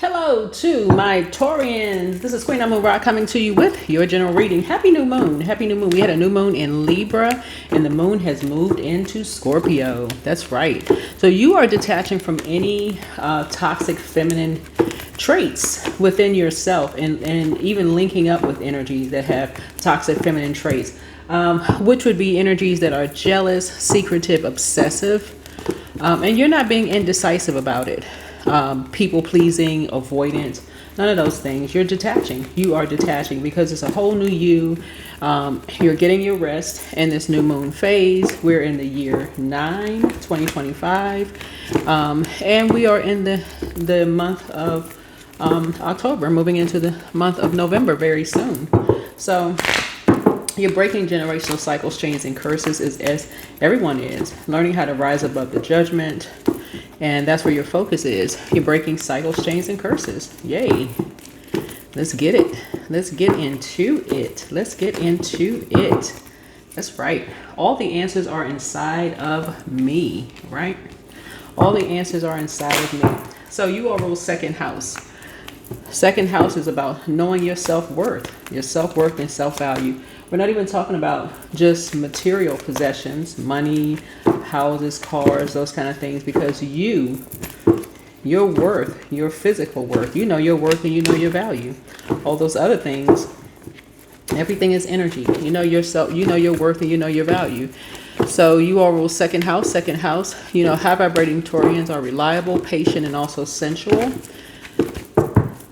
Hello to my Taurians. This is Queen Amura coming to you with your general reading. Happy new moon. Happy new moon. We had a new moon in Libra and the moon has moved into Scorpio. That's right. So you are detaching from any toxic feminine traits within yourself and even linking up with energies that have toxic feminine traits, which would be energies that are jealous, secretive, obsessive, and you're not being indecisive about it. People pleasing, avoidance, none of those things. You're detaching. You are detaching because it's a whole new you. You're getting your rest in this new moon phase. We're in the year 9, 2025. And we are in the month of October, moving into the month of November very soon. So you're breaking generational cycles, chains, and curses as everyone is. Learning how to rise above the judgment. And that's where your focus is. You're breaking cycles, chains, and curses. Yay. Let's get it. Let's get into it. Let's get into it. That's right. All the answers are inside of me, right? All the answers are inside of me. So you all rule second house. Second house is about knowing your self-worth and self-value. We're not even talking about just material possessions, money, houses, cars, those kind of things, because your worth, your physical worth, you know your worth and you know your value. All those other things, everything is energy. You know yourself, you know your worth and you know your value. So you all rule second house. You know, high vibrating Taurians are reliable, patient, and also sensual.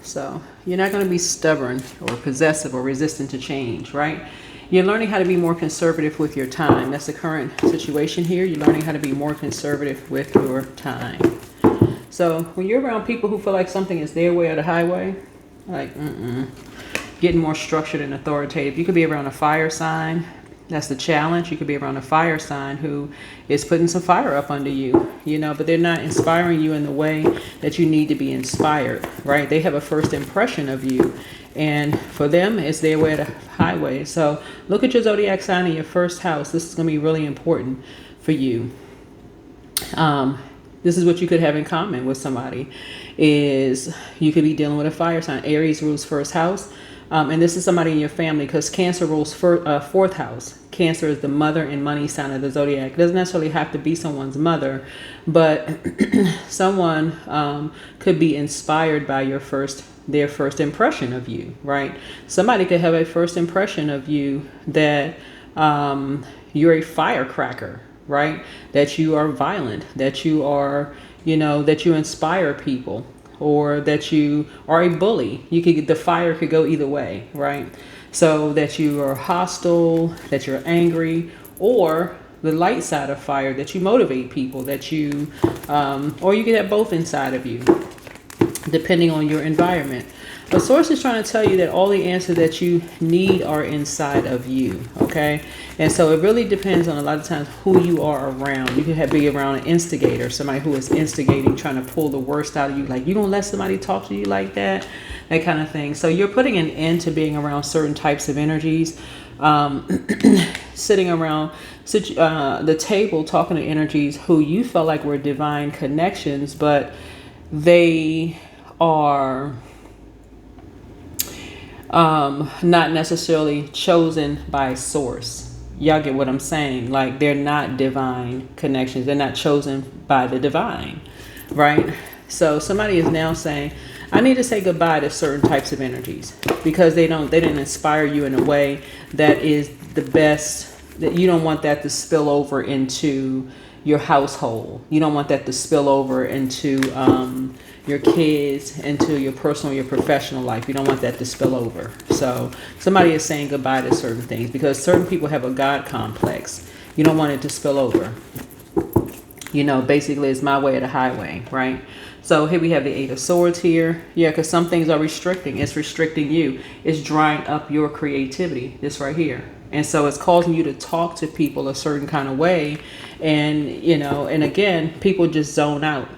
So you're not going to be stubborn or possessive or resistant to change, right? You're learning how to be more conservative with your time. That's the current situation here. You're learning how to be more conservative with your time. So when you're around people who feel like something is their way or the highway, like, getting more structured and authoritative. You could be around a fire sign. That's the challenge. You could be around a fire sign who is putting some fire up under you, you know, but they're not inspiring you in the way that you need to be inspired, right? They have a first impression of you. And for them, it's their way to highway. So look at your zodiac sign in your first house. This is going to be really important for you. This is what you could have in common with somebody is you could be dealing with a fire sign. Aries rules first house. And this is somebody in your family because Cancer rules fourth house. Cancer is the mother and money sign of the zodiac. It doesn't necessarily have to be someone's mother, but someone could be inspired by their first impression of you, right? Somebody could have a first impression of you that you're a firecracker, right? That you are violent, that you are, you know, that you inspire people, or that you are a bully. The fire could go either way, right? So that you are hostile, that you're angry, or the light side of fire, that you motivate people, that you, or you could have both inside of you, depending on your environment. A source is trying to tell you that all the answers that you need are inside of you, okay? And so it really depends on a lot of times who you are around. You could be around an instigator, somebody who is instigating, trying to pull the worst out of you. Like, you gonna let somebody talk to you like that? That kind of thing. So you're putting an end to being around certain types of energies. Sitting around the table talking to energies who you felt like were divine connections, but they are not necessarily chosen by source. Y'all get what I'm saying? Like, they're not divine connections. They're not chosen by the divine, right? So somebody is now saying, I need to say goodbye to certain types of energies because they didn't inspire you in a way that is the best, that you don't want that to spill over into your household. You don't want that to spill over into your kids, into your personal, your professional life. You don't want that to spill over. So somebody is saying goodbye to certain things because certain people have a God complex. You don't want it to spill over. You know, basically it's my way or the highway, right? So here we have the Eight of Swords here. Yeah, because some things are restricting. It's restricting you. It's drying up your creativity, this right here. And so it's causing you to talk to people a certain kind of way. And, you know, and again, people just zone out.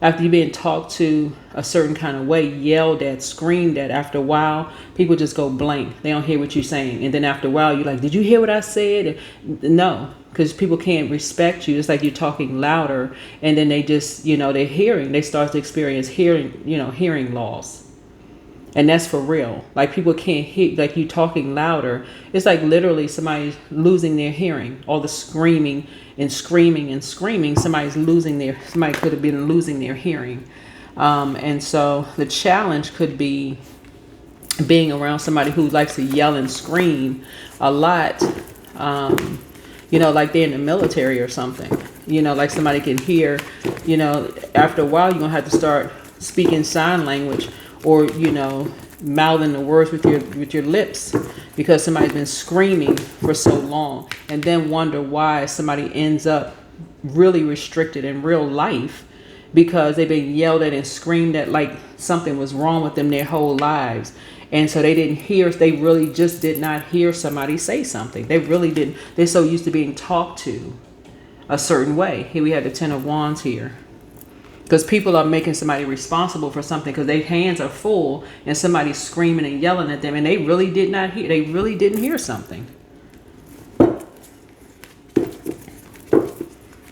After you've been talked to a certain kind of way, yelled at, screamed at, after a while, people just go blank. They don't hear what you're saying. And then after a while, you're like, did you hear what I said? No, because people can't respect you. It's like you're talking louder, and then they just, they start to experience hearing loss. And that's for real. Like, people can't hear, like, you talking louder. It's like literally somebody's losing their hearing. All the screaming and screaming and screaming. Somebody could have been losing their hearing. And so the challenge could be being around somebody who likes to yell and scream a lot. Like they're in the military or something. Like somebody can hear, after a while you're going to have to start speaking sign language, or mouthing the words with your lips, because somebody's been screaming for so long, and then wonder why somebody ends up really restricted in real life, because they've been yelled at and screamed at like something was wrong with them their whole lives. And so they really just did not hear somebody say something. They really didn't. They're so used to being talked to a certain way. Here we have the Ten of Wands here. Because people are making somebody responsible for something because their hands are full and somebody's screaming and yelling at them, and they really didn't hear something.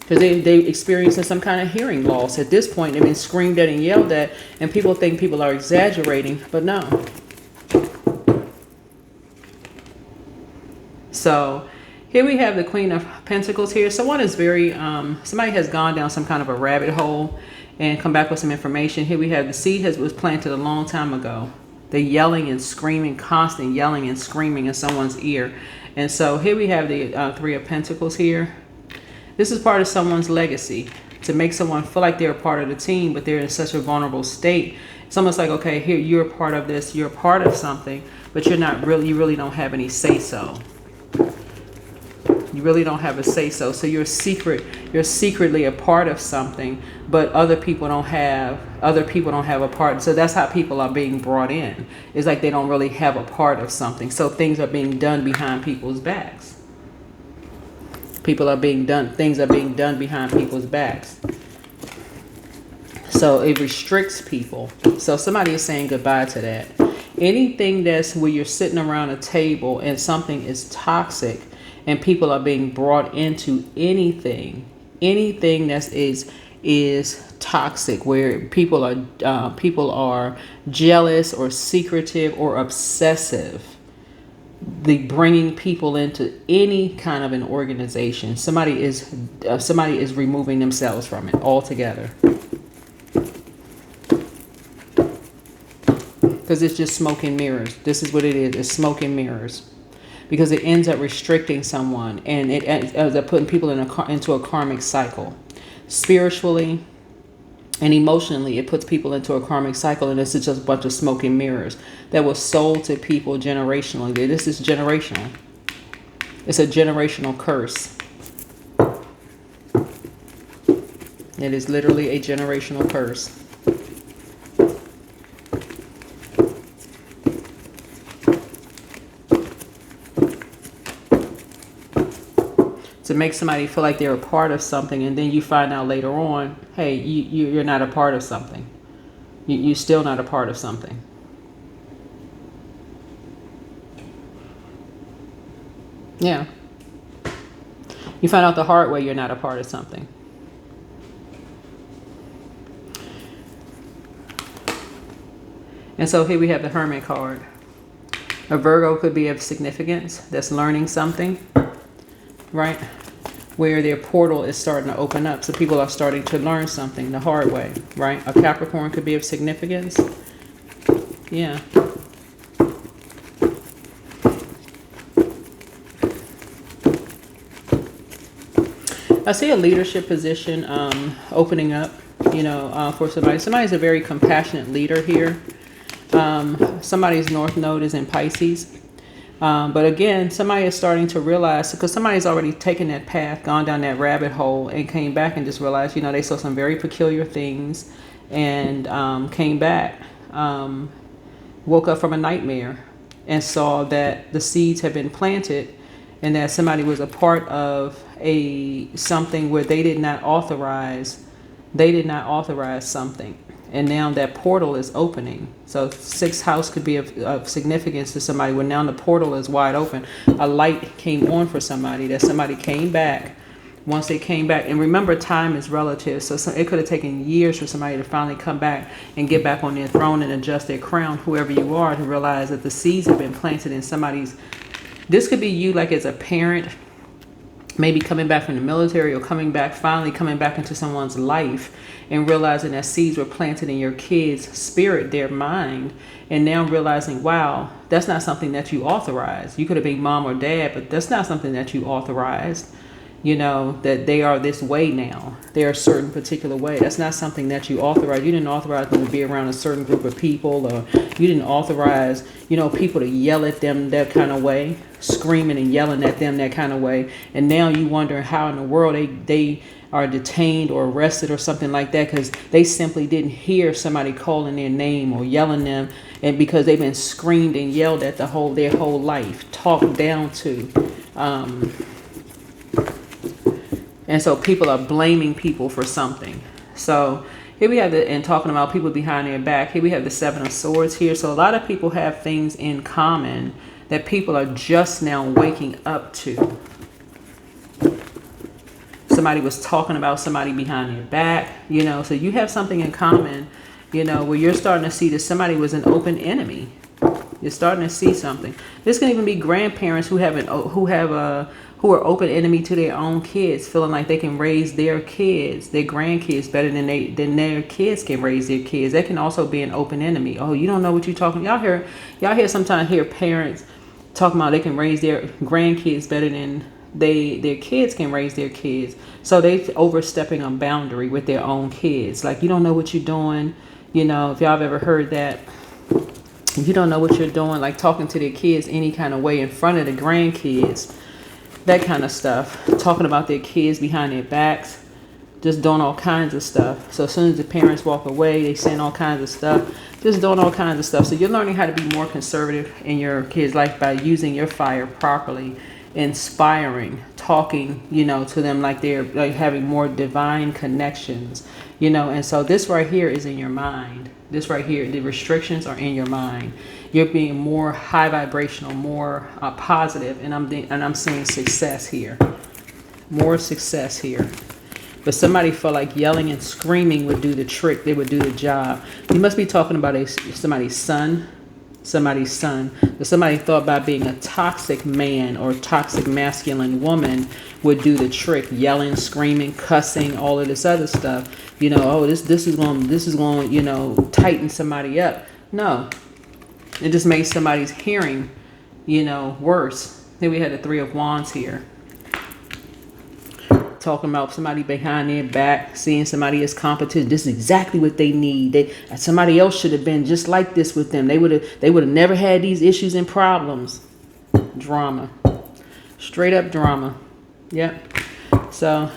Because they experiencing some kind of hearing loss. At this point, they've been screamed at and yelled at, and people think people are exaggerating, but no. So here we have the Queen of Pentacles here. Someone is somebody has gone down some kind of a rabbit hole and come back with some information. Here we have the seed was planted a long time ago. The yelling and screaming, constant yelling and screaming in someone's ear. And so here we have the Three of Pentacles here. This is part of someone's legacy, to make someone feel like they're a part of the team, but they're in such a vulnerable state. It's almost like, okay, here, you're a part of this, you're a part of something, but you really don't have any say-so. You really don't have a say-so. So you're secretly a part of something, but other people don't have a part. So that's how people are being brought in. It's like they don't really have a part of something. So things are being done behind people's backs. Things are being done behind people's backs. So it restricts people. So somebody is saying goodbye to that. Anything that's where you're sitting around a table and something is toxic, and people are being brought into anything that is toxic, where people are jealous or secretive or obsessive. The bringing people into any kind of an organization. Somebody is removing themselves from it altogether. Because it's just smoke and mirrors. This is what it is. It's smoke and mirrors. Because it ends up restricting someone, and it ends up putting people into a karmic cycle. Spiritually and emotionally, it puts people into a karmic cycle, and this is just a bunch of smoke and mirrors that was sold to people generationally. This is generational. It's a generational curse. It is literally a generational curse. To make somebody feel like they're a part of something, and then you find out later on, hey, you're not a part of something. You're still not a part of something. Yeah. You find out the hard way you're not a part of something. And so here we have the Hermit card. A Virgo could be of significance that's learning something, right? Where their portal is starting to open up. So people are starting to learn something the hard way, right? A Capricorn could be of significance. Yeah. I see a leadership position opening up, for somebody. Somebody's a very compassionate leader here. Somebody's North Node is in Pisces. But again, somebody is starting to realize, because somebody's already taken that path, gone down that rabbit hole, and came back and just realized, they saw some very peculiar things, and came back, woke up from a nightmare and saw that the seeds had been planted, and that somebody was a part of something where they did not authorize They did not authorize something. And now that portal is opening. So sixth house could be of significance to somebody. When now the portal is wide open. A light came on for somebody. That somebody came back. Once they came back, and remember, time is relative. So it could have taken years for somebody to finally come back and get back on their throne and adjust their crown, whoever you are, to realize that the seeds have been planted in somebody's. This could be you, like as a parent, maybe coming back from the military, or finally coming back into someone's life and realizing that seeds were planted in your kids' spirit, their mind, and now realizing, wow, that's not something that you authorized. You could have been mom or dad, but that's not something that you authorized. You know, that they are this way now. They're a certain particular way. That's not something that you authorized. You didn't authorize them to be around a certain group of people, or you didn't authorize, people to yell at them that kind of way, screaming and yelling at them that kind of way. And now you wonder how in the world they are detained or arrested or something like that, because they simply didn't hear somebody calling their name or yelling them, and because they've been screamed and yelled at their whole life, talked down to. And so people are blaming people for something. So here we have and talking about people behind their back. Here we have the Seven of Swords here. So a lot of people have things in common that people are just now waking up to. Somebody was talking about somebody behind their back, so you have something in common, where you're starting to see that somebody was an open enemy. You're starting to see something. This can even be grandparents who are open enemy to their own kids, feeling like they can raise their kids, their grandkids, better than their kids can raise their kids. That can also be an open enemy. Oh, you don't know what you're talking. Y'all hear sometimes parents talking about they can raise their grandkids better than their kids can raise their kids. So they overstepping a boundary with their own kids. Like, you don't know what you're doing. If y'all have ever heard that. You don't know what you're doing, like talking to their kids any kind of way in front of the grandkids, that kind of stuff, talking about their kids behind their backs, just doing all kinds of stuff. So as soon as the parents walk away, they saying all kinds of stuff, just doing all kinds of stuff. So you're learning how to be more conservative in your kids' life by using your fire properly, inspiring, talking, to them like they're like having more divine connections, and so this right here is in your mind. This right here, the restrictions are in your mind. You're being more high vibrational, more positive, and I'm seeing success here. More success here. But somebody felt like yelling and screaming would do the trick. They would do the job. You must be talking about somebody's son. But somebody thought about being a toxic man or toxic masculine woman would do the trick. Yelling, screaming, cussing, all of this other stuff. This is going tighten somebody up. No. It just makes somebody's hearing, worse. Then we had the Three of Wands here. Talking about somebody behind their back, seeing somebody as competent. This is exactly what they need. Somebody else should have been just like this with them. They would have never had these issues and problems. Drama. Straight up drama. Yep. So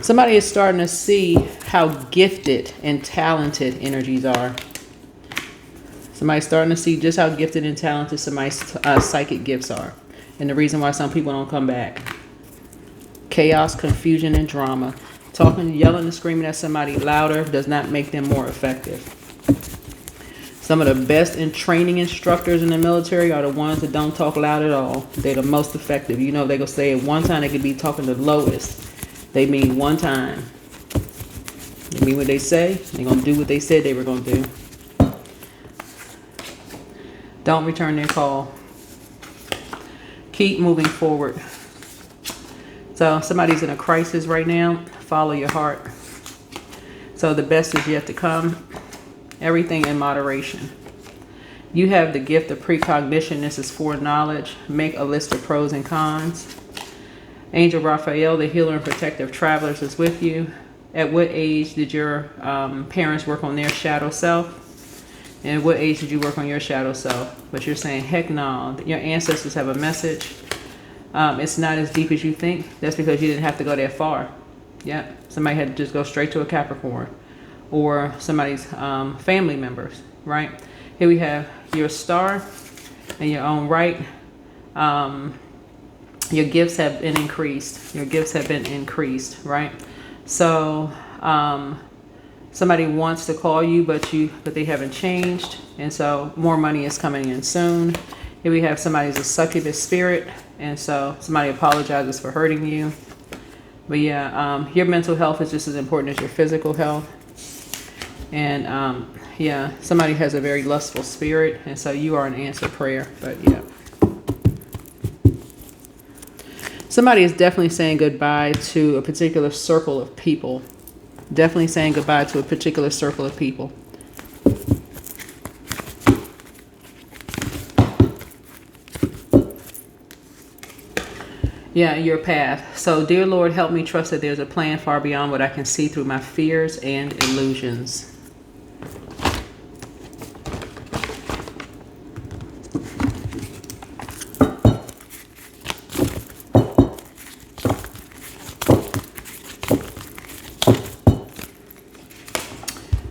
somebody is starting to see how gifted and talented energies are. Somebody's starting to see just how gifted and talented somebody's psychic gifts are. And the reason why some people don't come back. Chaos, confusion, and drama. Talking, yelling, and screaming at somebody louder does not make them more effective. Some of the best in training instructors in the military are the ones that don't talk loud at all. They're the most effective. They're going to say at one time they could be talking the lowest. They mean one time. They mean what they say. They're going to do what they said they were going to do. Don't return their call. Keep moving forward. So somebody's in a crisis right now. Follow your heart. So the best is yet to come. Everything in moderation. You have the gift of precognition. This is foreknowledge. Make a list of pros and cons. Angel Raphael, the healer and protective travelers, is with you. At what age did your parents work on their shadow self? And at what age did you work on your shadow self? But you're saying, heck no. Your ancestors have a message. It's not as deep as you think. That's because you didn't have to go that far. Yeah. Somebody had to just go straight to a Capricorn. Or somebody's family members, right? Here we have your star in your own right. Your gifts have been increased. Your gifts have been increased, right? So somebody wants to call you, but they haven't changed, and so more money is coming in soon. Here we have somebody's a succubus spirit, and so somebody apologizes for hurting you. But yeah, your mental health is just as important as your physical health. And yeah, somebody has a very lustful spirit, and so you are an answered prayer. But yeah, somebody is definitely saying goodbye to a particular circle of people. Definitely saying goodbye to a particular circle of people. Yeah, your path. So, dear Lord, help me trust that there's a plan far beyond what I can see through my fears and illusions.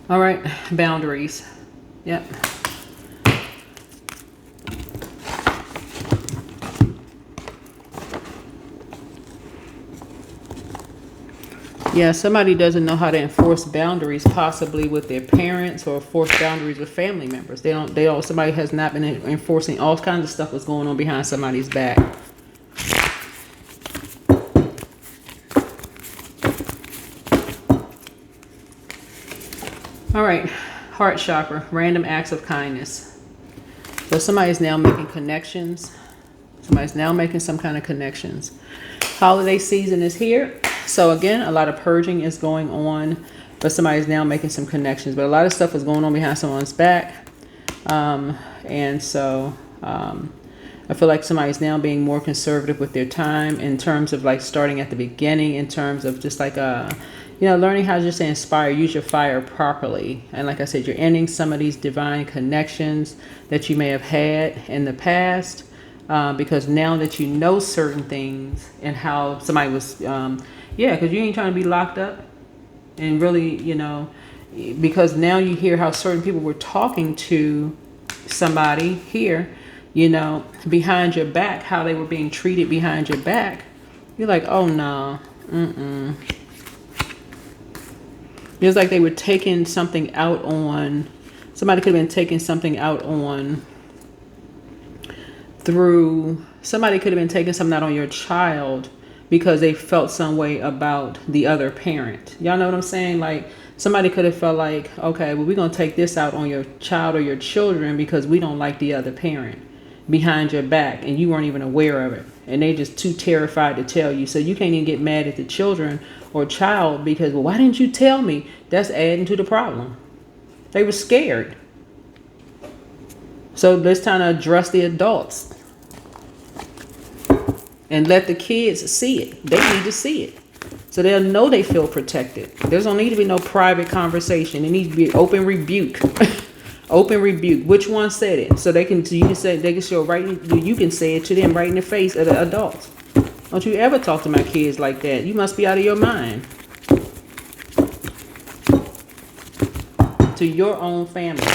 All right, boundaries. Yep. Yeah, somebody doesn't know how to enforce boundaries, possibly with their parents, or force boundaries with family members. They don't, somebody has not been enforcing. All kinds of stuff was going on behind somebody's back. All right, heart chakra, random acts of kindness. So somebody is now making connections. Somebody's now making some kind of connections. Holiday season is here. So again, a lot of purging is going on, but somebody's now making some connections. But a lot of stuff is going on behind someone's back. And so I feel like somebody's now being more conservative with their time in terms of like starting at the beginning, in terms of just like learning how to just inspire, use your fire properly. And like I said, you're ending some of these divine connections that you may have had in the past, because now that you know certain things and how somebody was, because you ain't trying to be locked up. And really, because now you hear how certain people were talking to somebody here, behind your back, how they were being treated behind your back. You're like, oh no, It's like they were taking something out on, somebody could have been taking something out on somebody could have been taking something out on your child because they felt some way about the other parent. Y'all know what I'm saying? Like somebody could have felt like, okay, well, we're going to take this out on your child or your children because we don't like the other parent behind your back, and you weren't even aware of it. And they just too terrified to tell you. So you can't even get mad at the children or child because, well, why didn't you tell me? That's adding to the problem. They were scared. So let's try to address the adults and let the kids see it. They need to see it so they'll know they feel protected. There's don't need to be no private conversation. It needs to be open rebuke. Open rebuke. Which one said it? So you can say, they can show right. You can say it to them right in the face of the adults. Don't you ever talk to my kids like that? You must be out of your mind. To your own family.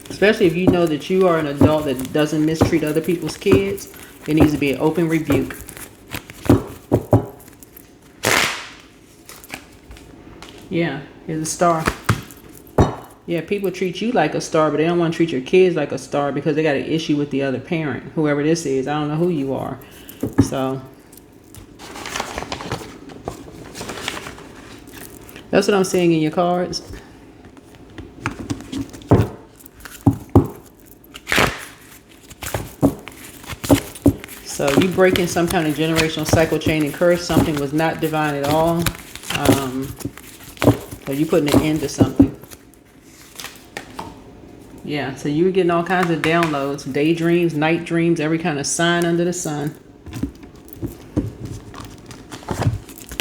Especially if you know that you are an adult that doesn't mistreat other people's kids, there needs to be an open rebuke. Yeah, here's a star. Yeah, people treat you like a star, but they don't want to treat your kids like a star because they got an issue with the other parent. Whoever this is, I don't know who you are. So that's what I'm seeing in your cards. So you breaking some kind of generational cycle chain and curse. Something was not divine at all. So you putting an end to something. Yeah, so you were getting all kinds of downloads, daydreams, night dreams, every kind of sign under the sun.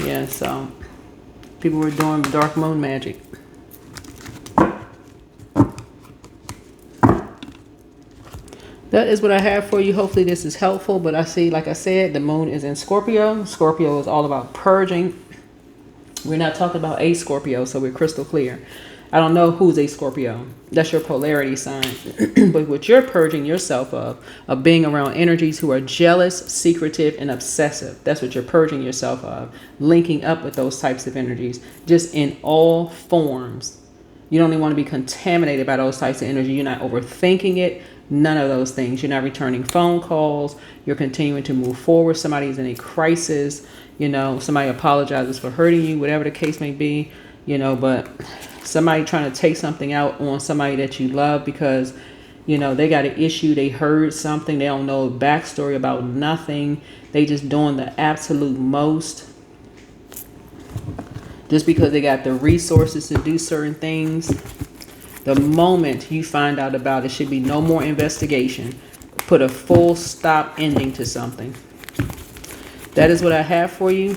Yeah, so people were doing dark moon magic. That is what I have for you. Hopefully this is helpful. But I see, like I said, the moon is in Scorpio. Scorpio is all about purging. We're not talking about a Scorpio, so we're crystal clear. I don't know who's a Scorpio. That's your polarity sign. But what you're purging yourself of being around energies who are jealous, secretive, and obsessive. That's what you're purging yourself of. Linking up with those types of energies, just in all forms. You don't even want to be contaminated by those types of energy. You're not overthinking it. None of those things. You're not returning phone calls. You're continuing to move forward. Somebody's in a crisis. You know, somebody apologizes for hurting you, whatever the case may be. You know, but somebody trying to take something out on somebody that you love because, you know, they got an issue. They heard something. They don't know a backstory about nothing. They just doing the absolute most. Just because they got the resources to do certain things. The moment you find out about it, should be no more investigation. Put a full stop ending to something. That is what I have for you.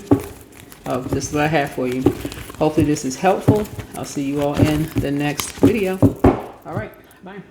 This is what I have for you. Hopefully this is helpful. I'll see you all in the next video. All right. Bye.